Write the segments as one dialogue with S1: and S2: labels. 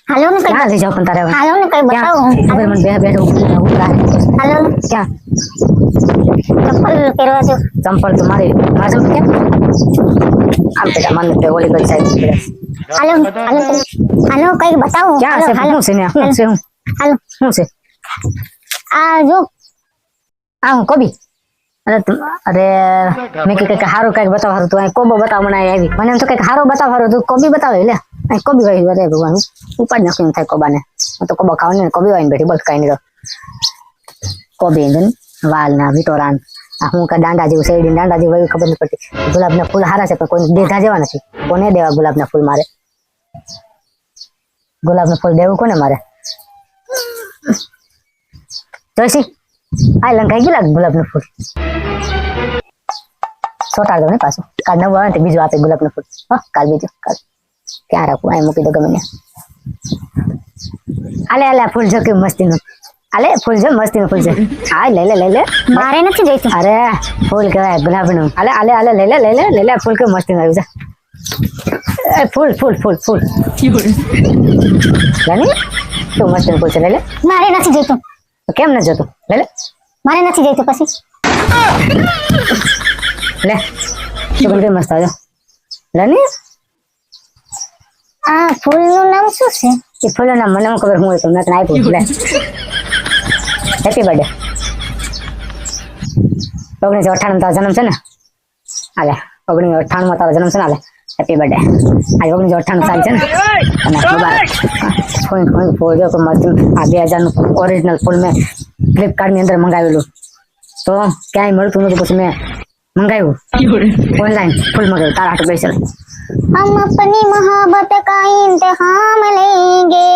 S1: હાલો ને કઈ
S2: ક્યાં લઈ જાવ પણ તારે હવે?
S1: હાલો ને કઈ બતાવો
S2: ખબર મને બે બે ઉપરા
S1: હાલો
S2: ક્યાં
S1: ચપ્પલ પહેરવા દો
S2: ચંપલ તો મારી માજમ ક્યાં આમ પેલા મને તે ઓલી ગઈ સાઈડ
S1: હાલો હાલો હાલો કઈ બતાવો
S2: ક્યાં છે
S1: હાલો
S2: શું છે ને શું છે હું
S1: હાલો
S2: શું છે
S1: આ જો
S2: આ હું કોબી અરે અરે મેં કઈક હારું કઈક બતાવ હારું તું કોબો બતાવ મને આવી મને એમ તો કઈક હારો બતાવ હારું તું કોબી બતાવે લે અહીં કોબી વાળી વધારે ભગવાન ઉપાડ નાખ્યું થાય કોબાને હું તો કોબા ખાવ ને કોબી વાળીને બેઠી બસ કઈ નહીં કોબી ને વાલ ના વિટોરાન આ હું કા દાંડા જેવું શેરડી દાંડા જેવું એવી ખબર નથી પડતી ગુલાબના ફૂલ હારા છે પણ કોઈ દેધા જેવા નથી કોને દેવા ગુલાબના ફૂલ મારે ગુલાબના ફૂલ દેવું કોને મારે જોઈશી આ લંકાઈ ગયું લાગે ગુલાબનું ફૂલ સોટાડ દો ને પાછું કાલ નવું આવે ને બીજું આપે ગુલાબનું ફૂલ હા કાલ બીજું કાલ ક્યાં રાખવું આ મૂકી દો ગમે ને આલે આલે આ ફૂલ જો કેવું મસ્તીનું આલે ફૂલ જો મસ્તીનું ફૂલ છે હા લઈ લે
S1: મારે નથી જોઈતું
S2: અરે ફૂલ કહેવાય ગુલાબનું આલે આલે આલે લઈ લે ફૂલ કેવું મસ્તીનું આવ્યું છે ફૂલ ફૂલ ફૂલ ફૂલ જાની કેવું મસ્તીનું ફૂલ છે લઈ લે
S1: મારે નથી જોઈતું
S2: કેમ ન જોતું લઈ લે
S1: મારે નથી જોઈતું પછી
S2: લે તો કેમ મસ્ત આવ્યો લે ને
S1: આ ફૂલનું નામ શું છે
S2: એ ફૂલનું નામ મને ખબર હું હોય તો મેં તને આપ્યું લે હેપી બર્થડે 1998 તારો જન્મ છે ને હાલે 1998 તારો જન્મ છે ને હાલે હેપી બર્થડે આજે 1998 સાલ છે ને અને ફૂલ જો કે મસ્ત આ 2000 નું ઓરિજિનલ ફૂલ મેં ફ્લિપકાર્ટ ની અંદર મંગાવેલું તો ક્યાંય મળતું નતું પછી મેં મંગાવ્યું ऑनलाइन फुल मंगाવ્યું તારા હાથ સ્પેશિયલ
S1: हम अपनी मोहब्बत का इम्तिहान लेंगे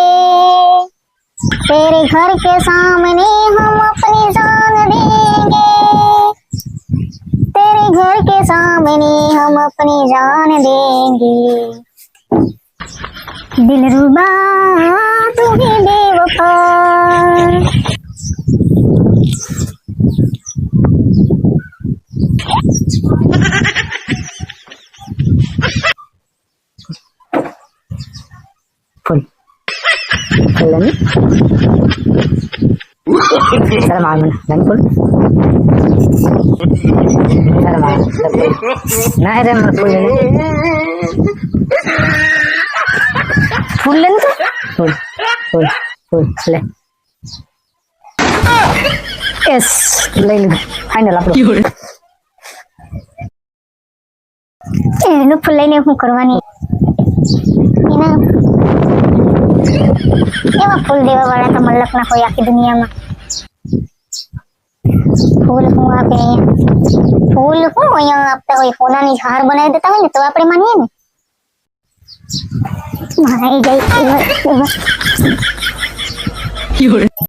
S1: तेरे घर के सामने हम अपनी जान देंगे तेरे घर के सामने हम अपनी जान देंगे दिलरुबा तू ही बेवफा
S2: फुल फुल नहीं सर मार मन नहीं फुल सर मार नहीं रे मन फुल नहीं फुल नहीं तो फुल फुल फुल ले यस ले ले फाइनल આપણો
S1: એનું ફૂલ લઈને હું કરવાની એના એવા ફૂલ દેવા વાળા તો મલક ના કોઈ આખી દુનિયામાં ફૂલ હું આપે અહીંયા ફૂલ હું અહીંયા આપતા હોય સોનાની હાર બનાવી દેતા હોય ને તો આપણે માનીએ ને મારા જાય